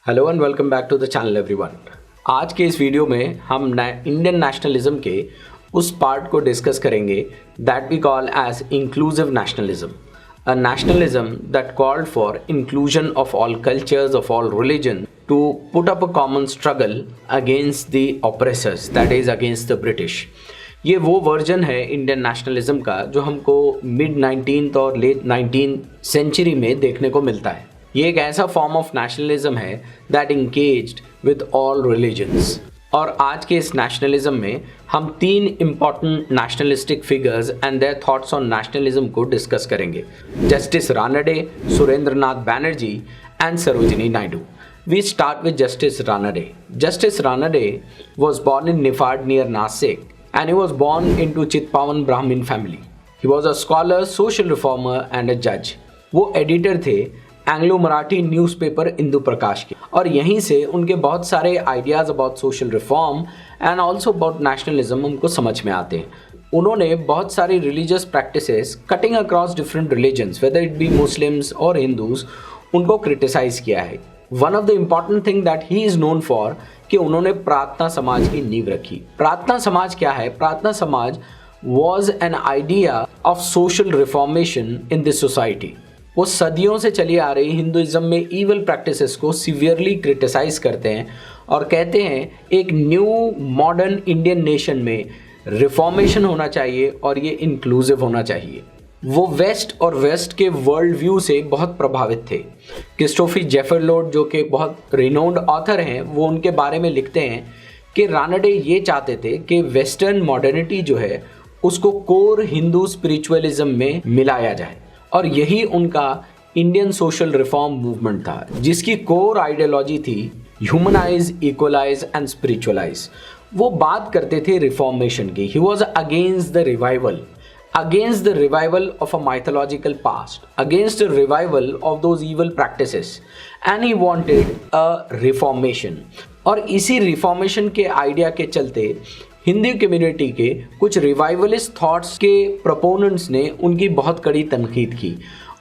Hello and welcome back to the channel everyone. आज के इस वीडियो में हम इंडियन नेशनलिज्म के उस पार्ट को डिस्कस करेंगे that we call as inclusive nationalism, a nationalism that called for inclusion of all cultures, of all religion to put up a common struggle against the oppressors, that is against the British. ये वो version है Indian nationalism का जो हमको mid 19th और late 19th century में देखने को मिलता है। ये एक ऐसा फॉर्म ऑफ नेशनलिज्म है that engaged with all religions. और आज के इस नेशनलिज्म में हम तीन important nationalistic figures and their thoughts on nationalism को डिस्कस करेंगे। Justice Ranade, Surendranath Banerjee and Sarojini Naidu. We start with Justice Ranade. Justice Ranade was born in Nifad near Nasik and he was born into Chitpavan Brahmin family. He was a scholar, social reformer and a judge. वो editor थे Anglo Marathi newspaper Indu Prakash के, और यहीं से उनके बहुत सारे ideas about social reform and also about nationalism उनको समझ में आते हैं। उन्होंने बहुत सारी religious practices cutting across different religions, whether it be Muslims और हिंदूज, उनको क्रिटिसाइज किया है। One of the important thing that he is known for कि उन्होंने प्रार्थना समाज की नींव रखी। प्रार्थना समाज क्या है? प्रार्थना समाज was an idea of social reformation in this society. वो सदियों से चली आ रही हिंदुइज्म में ईवल प्रैक्टिसेस को सीवियरली क्रिटिसाइज करते हैं और कहते हैं एक न्यू मॉडर्न इंडियन नेशन में रिफॉर्मेशन होना चाहिए और ये इंक्लूसिव होना चाहिए। वो वेस्ट और वेस्ट के वर्ल्ड व्यू से बहुत प्रभावित थे। क्रिस्टोफर जेफर लॉर्ड, जो कि बहुत रिनोन्ड ऑथर हैं, वो उनके बारे में लिखते हैं कि रानडे ये चाहते थे कि वेस्टर्न मॉडर्निटी जो है उसको कोर हिंदू स्पिरिचुअलिज्म में मिलाया जाए, और यही उनका इंडियन सोशल रिफॉर्म मूवमेंट था, जिसकी कोर आइडियोलॉजी थी ह्यूमनाइज, इक्वलाइज एंड स्पिरिचुअलाइज। वो बात करते थे रिफॉर्मेशन की। He was against the revival, against the revival of a mythological past, against the revival of those evil practices, and he wanted a reformation। और इसी reformation के idea के चलते हिंदी कम्युनिटी के कुछ रिवाइवलिस्ट थॉट्स के प्रोपोनेंट्स ने उनकी बहुत कड़ी तनकीद की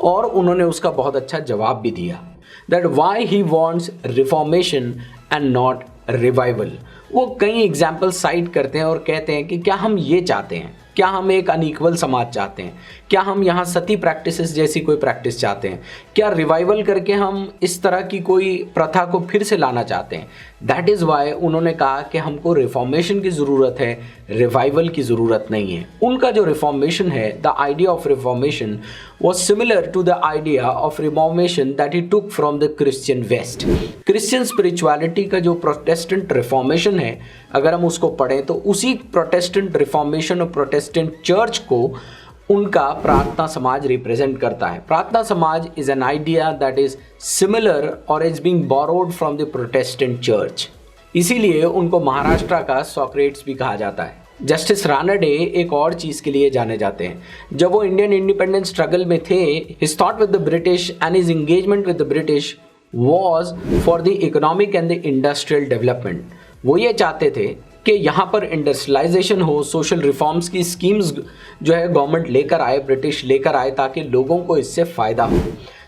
और उन्होंने उसका बहुत अच्छा जवाब भी दिया, that why he wants reformation and not revival. वो कई एग्जाम्पल साइट करते हैं और कहते हैं कि क्या हम ये चाहते हैं, क्या हम एक अनइक्वल समाज चाहते हैं, क्या हम यहाँ सती प्रैक्टिसेस जैसी कोई प्रैक्टिस चाहते हैं, क्या रिवाइवल करके हम इस तरह की कोई प्रथा को फिर से लाना चाहते हैं। दैट इज़ वाई उन्होंने कहा कि हमको रिफॉर्मेशन की ज़रूरत है, रिवाइवल की ज़रूरत नहीं है। उनका जो रिफॉर्मेशन है, the idea of reformation was similar to the idea of reformation that he took from the Christian West। Christian spirituality का जो प्रोटेस्टेंट रिफॉर्मेशन है, अगर हम उसको पढ़ें तो उसी प्रोटेस्टेंट रिफॉर्मेशन और प्रोटेस्टेंट चर्च को उनका प्रार्थना समाज रिप्रेजेंट करता है। प्रार्थना समाज is an idea that is similar और is being borrowed from the protestant church, इसीलिए उनको महाराष्ट्र का सोक्रेट्स भी कहा जाता है। जस्टिस रानडे एक और चीज़ के लिए जाने जाते हैं। जब वो इंडियन इंडिपेंडेंस स्ट्रगल में थे, his thought with the British and his engagement with the British was for the economic and the industrial development. वो ये चाहते थे कि यहाँ पर इंडस्ट्रियलाइजेशन हो, सोशल रिफॉर्म्स की स्कीम्स जो है गवर्नमेंट लेकर आए, ब्रिटिश लेकर आए, ताकि लोगों को इससे फ़ायदा हो।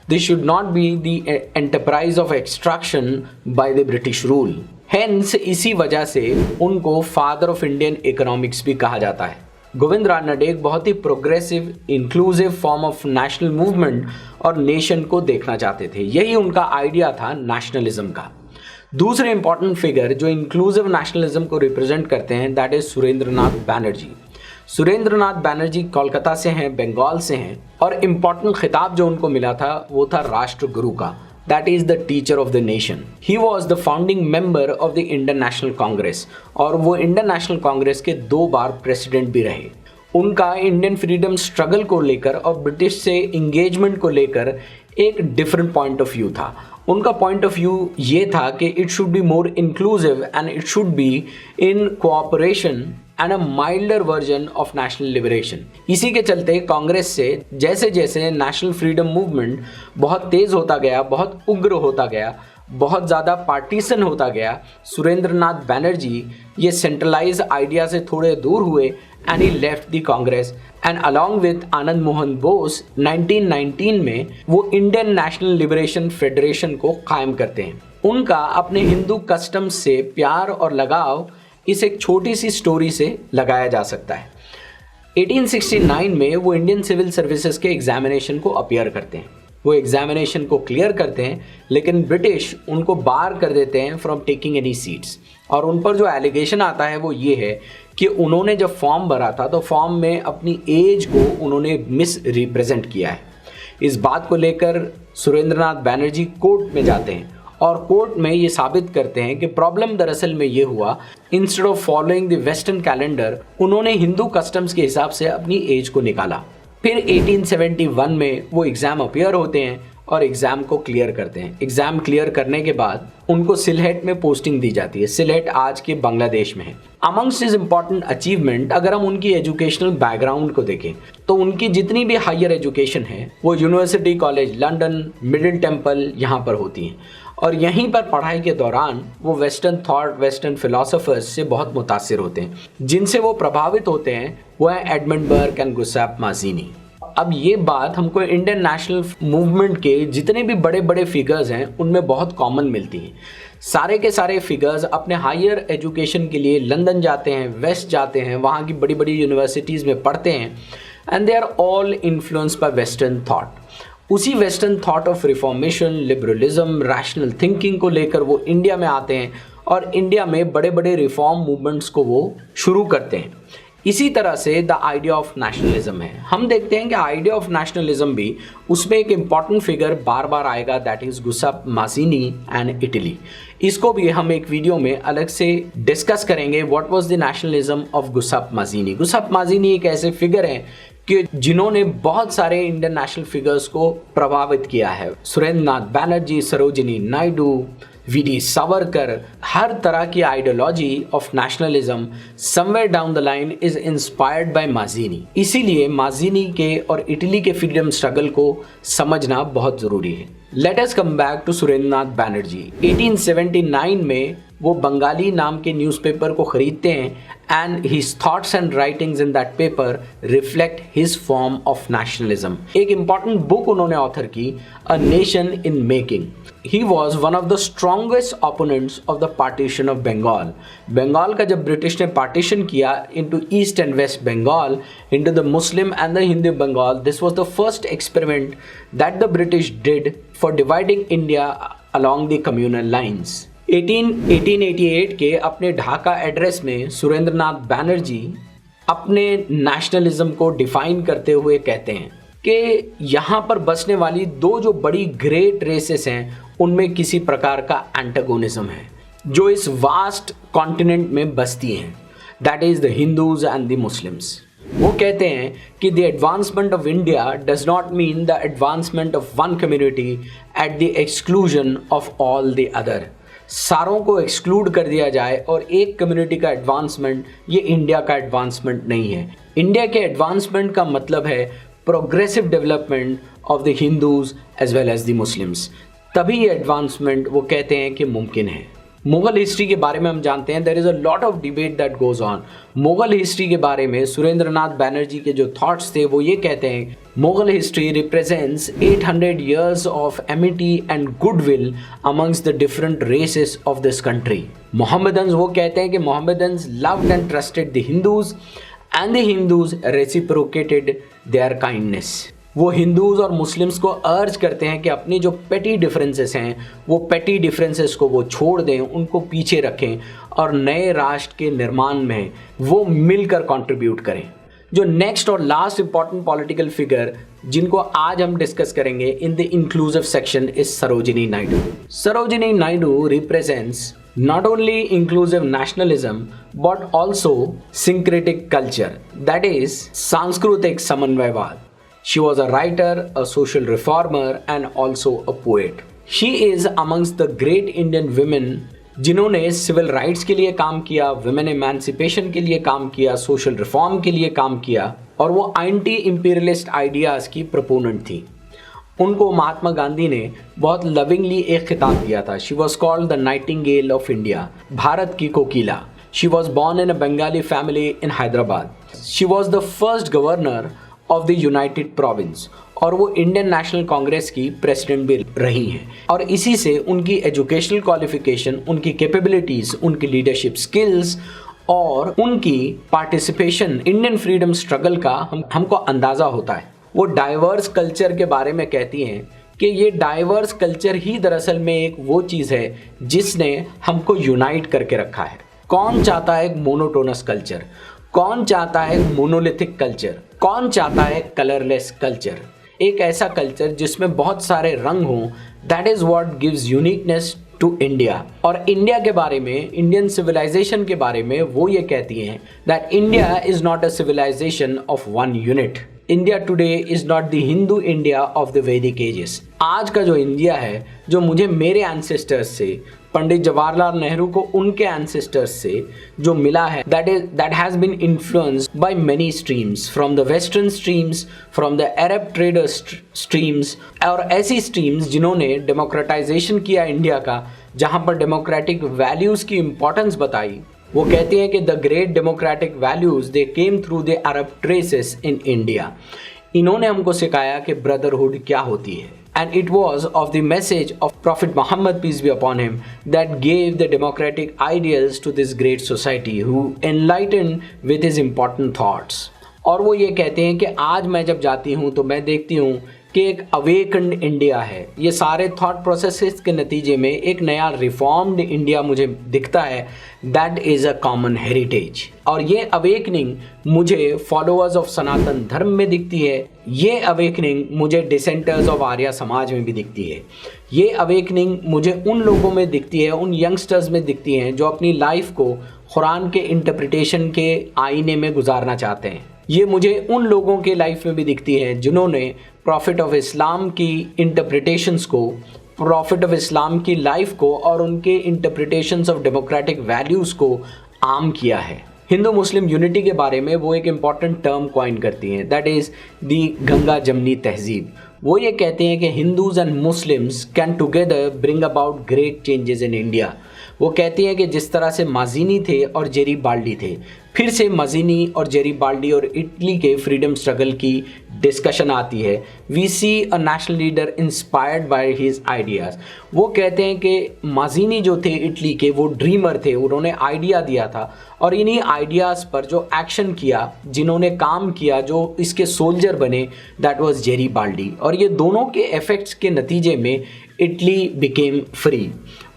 This should not be the enterprise of extraction by the British rule. Hence इसी वजह से उनको फादर ऑफ इंडियन इकोनॉमिक्स भी कहा जाता है। गोविंद रानडे एक बहुत ही progressive, inclusive form of national movement और नेशन को देखना चाहते थे। यही उनका आइडिया था नेशनलिज्म का। दूसरे इंपॉर्टेंट फिगर जो इंक्लूसिव नेशनलिज्म को रिप्रेजेंट करते हैं, दैट इज सुरेंद्रनाथ बैनर्जी। सुरेंद्रनाथ बैनर्जी कोलकाता से हैं, बंगाल से हैं, और इम्पॉर्टेंट खिताब जो उनको मिला था वो था राष्ट्रगुरु का, that is the teacher of the nation। He was the founding member of the Indian National Congress, और वो इंडियन नेशनल कांग्रेस के 2 बार प्रेसिडेंट भी रहे। उनका इंडियन फ्रीडम स्ट्रगल को लेकर और ब्रिटिश से इंगेजमेंट को लेकर एक डिफरेंट पॉइंट ऑफ व्यू था। उनका पॉइंट ऑफ व्यू ये था कि it should be more inclusive and it should be in cooperation and a milder version of national liberation. इसी के चलते कांग्रेस से जैसे जैसे नेशनल फ्रीडम मूवमेंट बहुत तेज़ होता गया, बहुत उग्र होता गया, बहुत ज़्यादा पार्टीशन होता गया, सुरेंद्रनाथ बैनर्जी ये सेंट्रलाइज आइडिया से थोड़े दूर हुए and he left the Congress and along with Anand Mohan Bose 1919 में वो इंडियन नेशनल लिबरेशन फेडरेशन को कायम करते हैं। उनका अपने हिंदू कस्टम्स से प्यार और लगाव इस एक छोटी सी स्टोरी से लगाया जा सकता है। 1869 में वो इंडियन सिविल सर्विसेज के एग्जामिनेशन को अपीयर करते हैं। वो एग्जामिनेशन को क्लियर करते हैं, लेकिन ब्रिटिश उनको बार कर देते हैं फ्रॉम टेकिंग एनी सीट्स। और उन पर जो एलिगेशन आता है वो ये है कि उन्होंने जब फॉर्म भरा था तो फॉर्म में अपनी एज को उन्होंने मिस रिप्रेजेंट किया है। इस बात को लेकर सुरेंद्रनाथ बैनर्जी कोर्ट में जाते हैं और कोर्ट में ये साबित करते हैं कि प्रॉब्लम दरअसल में ये हुआ, instead of following the western calendar उन्होंने हिंदू कस्टम्स के हिसाब से अपनी एज को निकाला। फिर 1871 में वो एग्ज़ाम अपीयर होते हैं और एग्ज़ाम को क्लियर करते हैं। एग्ज़ाम क्लियर करने के बाद उनको सिलहेट में पोस्टिंग दी जाती है। सिलहेट आज के बांग्लादेश में है। अमंगस्ट हिज इम्पॉर्टेंट अचीवमेंट, अगर हम उनकी एजुकेशनल बैकग्राउंड को देखें तो उनकी जितनी भी हायर एजुकेशन है वो university college London, middle temple यहाँ पर होती हैं और यहीं पर पढ़ाई के दौरान वो वेस्टर्न थॉट, वेस्टर्न फिलोसोफर्स से बहुत मुतासिर होते हैं। जिनसे वो प्रभावित होते हैं वो है Edmund Burke and Gustave Mazzini. अब ये बात हमको इंडियन नेशनल मूवमेंट के जितने भी बड़े बड़े फिगर्स हैं उनमें बहुत कॉमन मिलती हैं। सारे के सारे फिगर्स अपने हायर एजुकेशन के लिए लंदन जाते हैं, वेस्ट जाते हैं, वहाँ की बड़ी बड़ी यूनिवर्सिटीज़ में पढ़ते हैं and they are all influenced by western thought. उसी western thought of reformation, liberalism, rational thinking को लेकर वो इंडिया में आते हैं और इंडिया में बड़े बड़े रिफॉर्म मूवमेंट्स को वो शुरू करते हैं। इसी तरह से द आइडिया ऑफ नेशनलिज्म है। हम देखते हैं कि आइडिया ऑफ नेशनलिज्म भी उसमें एक इम्पॉर्टेंट फिगर बार बार आएगा, that is Gustaf Mazzini and Italy. इसको भी हम एक वीडियो में अलग से डिस्कस करेंगे, what was the nationalism of Gustaf Mazzini. Gustaf Mazzini एक ऐसे फिगर हैं कि जिन्होंने बहुत सारे इंडियन नेशनल फिगर्स को प्रभावित किया है। सुरेंद्रनाथ बैनर्जी, सरोजिनी नायडू, वी.डी. सावरकर, हर तरह की ideology of nationalism somewhere down the line is inspired by Mazzini. इसीलिए माज़िनी के और इटली के फ्रीडम स्ट्रगल को समझना बहुत ज़रूरी है। Let us come back to Surendranath Banerjee. 1879 में वो बंगाली नाम के न्यूज़पेपर को खरीदते हैं and his thoughts and writings in that paper reflect his form of nationalism. एक इंपॉर्टेंट बुक उन्होंने ऑथर की, a nation in making. He was one of the strongest opponents of the partition of Bengal. Bengal का जब British ने partition किया into east and west Bengal, into the Muslim and the Hindu Bengal, this was the first experiment that the British did for dividing India along the communal lines. 1888 के अपने Dhaka address में सुरेंद्रनाथ बैनर्जी अपने nationalism को define करते हुए कहते हैं कि यहाँ पर बसने वाली दो जो बड़ी ग्रेट रेसेस हैं उनमें किसी प्रकार का एंटागोनिज्म है जो इस वास्ट कॉन्टिनेंट में बसती हैं, that is the Hindus and the Muslims. वो कहते हैं कि the advancement of India does not mean the advancement of one community at the exclusion of all the other. सारों को एक्सक्लूड कर दिया जाए और एक कम्युनिटी का एडवांसमेंट ये इंडिया का एडवांसमेंट नहीं है। इंडिया के एडवांसमेंट का मतलब है progressive development of the Hindus as well as the Muslims. तभी ये एडवांसमेंट वो कहते हैं कि मुमकिन है। मुग़ल हिस्ट्री के बारे में हम जानते हैं, there is a lot of debate that goes on. Mughal history के बारे में सुरेंद्रनाथ बैनर्जी के जो थॉट्स थे वो ये कहते हैं, Mughal history represents 800 years of amity and goodwill amongst the different races of this country. Mohammedans वो कहते हैं कि Mohammedans loved and trusted the Hindus and the Hindus reciprocated their kindness. वो हिंदूज़ और मुस्लिम्स को अर्ज करते हैं कि अपनी जो पेटी डिफरेंसेस हैं वो पेटी डिफरेंसेस को वो छोड़ दें, उनको पीछे रखें और नए राष्ट्र के निर्माण में वो मिलकर कंट्रीब्यूट करें। जो नेक्स्ट और लास्ट इंपॉर्टेंट पॉलिटिकल फिगर जिनको आज हम डिस्कस करेंगे in the inclusive section is Sarojini Naidu. Sarojini Naidu represents not only inclusive nationalism but also syncretic culture, that is सांस्कृतिक समन्वयवाद। She was a writer, a social reformer and also a poet. She is amongst the great Indian women जिन्होंने civil rights के लिए काम किया, women emancipation के लिए काम किया, सोशल रिफॉर्म के लिए काम किया और वो एंटी इंपीरियलिस्ट आइडियाज़ की प्रोपोनेंट थी। उनको महात्मा गांधी ने बहुत लविंगली एक खिताब दिया था। She was called the nightingale of India, भारत की कोकिला। She was born in a Bengali family in Hyderabad. She was the first governor of the united province और वो इंडियन नेशनल कांग्रेस की प्रेसिडेंट भी रही हैं और इसी से उनकी एजुकेशनल क्वालिफिकेशन, उनकी कैपेबिलिटीज़, उनकी लीडरशिप स्किल्स और उनकी पार्टिसिपेशन इंडियन फ्रीडम स्ट्रगल का हमको अंदाज़ा होता है। वो डाइवर्स कल्चर के बारे में कहती हैं कि ये डाइवर्स कल्चर ही दरअसल में एक वो चीज़ है जिसने हमको यूनाइट करके रखा है। कौन चाहता है एक मोनोटोनस कल्चर? कौन चाहता है मोनोलिथिक कल्चर? कौन चाहता है कलरलेस कल्चर? एक ऐसा कल्चर जिसमें बहुत सारे रंग हों। That is what gives uniqueness to India. और इंडिया के बारे में, इंडियन सिविलाइजेशन के बारे में वो ये कहती हैं that India is not a civilisation of one unit. India today is not the Hindu India of the Vedic ages. आज का जो इंडिया है, जो मुझे मेरे एंसेस्टर्स से, पंडित जवाहरलाल नेहरू को उनके एंसेस्टर्स से जो मिला है, that has been influenced by many streams, from the western streams, from the Arab trader streams, और ऐसी स्ट्रीम्स जिन्होंने डेमोक्रेटाइजेशन किया इंडिया का, जहाँ पर डेमोक्रेटिक वैल्यूज़ की इम्पोर्टेंस बताई। वो कहते हैं कि the great democratic values they came through the Arab traces in India. इन्होंने हमको सिखाया कि ब्रदरहुड क्या होती है। And it was of the message of Prophet Muhammad, peace be upon him, that gave the democratic ideals to this great society, who enlightened with his important thoughts. और वो ये कहते हैं कि आज मैं जब जाती हूँ तो मैं देखती हूँ कि एक अवेकन्ड इंडिया है। ये सारे थॉट प्रोसेसेस के नतीजे में एक नया रिफॉर्म्ड इंडिया मुझे दिखता है। That is a common heritage. और ये अवेकनिंग मुझे फॉलोअर्स ऑफ सनातन धर्म में दिखती है। ये अवेकनिंग मुझे डिसेंटर्स ऑफ आर्या समाज में भी दिखती है। ये अवेकनिंग मुझे उन लोगों में दिखती है, उन यंगस्टर्स में दिखती हैं जो अपनी लाइफ को कुरान के इंटरप्रिटेशन के आईने में गुजारना चाहते हैं। ये मुझे उन लोगों के लाइफ में भी दिखती है जिन्होंने प्रॉफिट ऑफ इस्लाम की इंटरप्रिटेशंस को, प्रॉफिट ऑफ इस्लाम की लाइफ को और उनके इंटरप्रिटेशंस ऑफ डेमोक्रेटिक वैल्यूज़ को आम किया है। हिंदू मुस्लिम यूनिटी के बारे में वो एक इम्पॉर्टेंट टर्म कॉइन करती हैं, दैट इज़ दी गंगा जमनी तहजीब। वो ये कहते हैं कि Hindus and Muslims can together bring about great changes in India. वो कहती हैं कि जिस तरह से माज़ीनी थे और जेरीबाल्डी थे, फिर से माज़ीनी और जेरीबाल्डी और इटली के फ्रीडम स्ट्रगल की डिस्कशन आती है। We see a national leader inspired by his ideas. वो कहते हैं कि माज़ीनी जो थे इटली के, वो ड्रीमर थे, उन्होंने आइडिया दिया था और इन्हीं आइडियाज़ पर जो एक्शन किया, जिन्होंने काम किया, जो इसके सोल्जर बने, दैट वाज जेरीबाल्डी। और ये दोनों के इफ़ेक्ट्स के नतीजे में इटली बिकेम फ्री।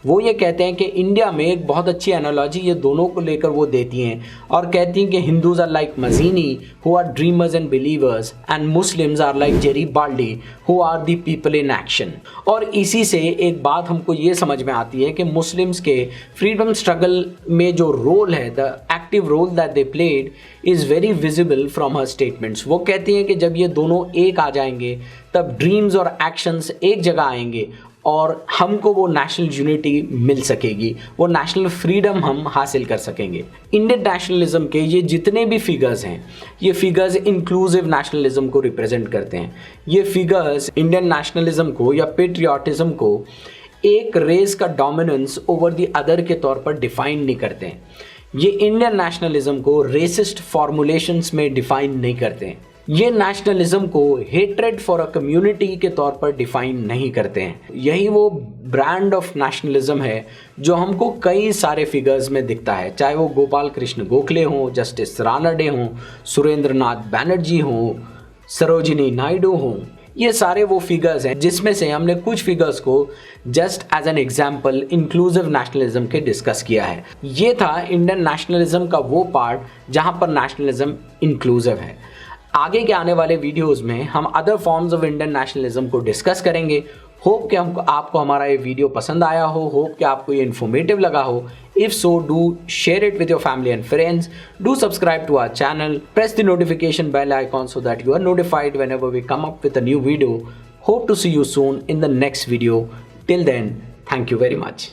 वो ये कहते हैं कि इंडिया में एक बहुत अच्छी एनालॉजी ये दोनों को लेकर वो देती हैं और कहती हैं कि Hindus are like Mazzini who are dreamers and believers, and Muslims are like Garibaldi who are the people in action. और इसी से एक बात हमको ये समझ में आती है कि मुस्लिम्स के फ्रीडम स्ट्रगल में जो रोल है, the active role that they played is very visible from her statements. वो कहती हैं कि जब ये दोनों एक आ जाएंगे तब ड्रीम्स और एक्शंस एक जगह आएंगे और हमको वो नेशनल यूनिटी मिल सकेगी, वो नेशनल फ्रीडम हम हासिल कर सकेंगे। इंडियन नेशनलिज्म के ये जितने भी फिगर्स हैं, ये फिगर्स इंक्लूसिव नेशनलिज्म को रिप्रेजेंट करते हैं। ये फिगर्स इंडियन नेशनलिज्म को या पेट्रियाटिज्म को एक रेस का डोमिनेंस ओवर द अदर के तौर पर डिफाइन नहीं करते हैं। ये इंडियन नेशनलिज्म को रेसिस्ट फॉर्मुलेशंस में डिफाइन नहीं करते हैं। ये नेशनलिज्म को हेट्रेड फॉर अ कम्युनिटी के तौर पर डिफाइन नहीं करते हैं। यही वो ब्रांड ऑफ नेशनलिज्म है जो हमको कई सारे फिगर्स में दिखता है, चाहे वो गोपाल कृष्ण गोखले हों, जस्टिस रानडे हों, सुरेंद्र नाथ बैनर्जी हों, सरोजिनी नायडू हों। ये सारे वो फिगर्स हैं जिसमें से हमने कुछ फिगर्स को just as an example inclusive nationalism के डिस्कस किया है। ये था इंडियन नेशनलिज्म का वो पार्ट जहाँ पर नेशनलिज्म इंक्लूसिव है। आगे के आने वाले वीडियोस में हम other forms of Indian nationalism को डिस्कस करेंगे। होप कि आपको हमारा ये वीडियो पसंद आया हो, होप कि आपको ये इन्फॉर्मेटिव लगा हो। If so, do share it with your family and friends, do subscribe to our channel, press the notification bell icon so that you are notified whenever we come up with a new video. Hope to see you soon in the next video. Till then, thank you very much.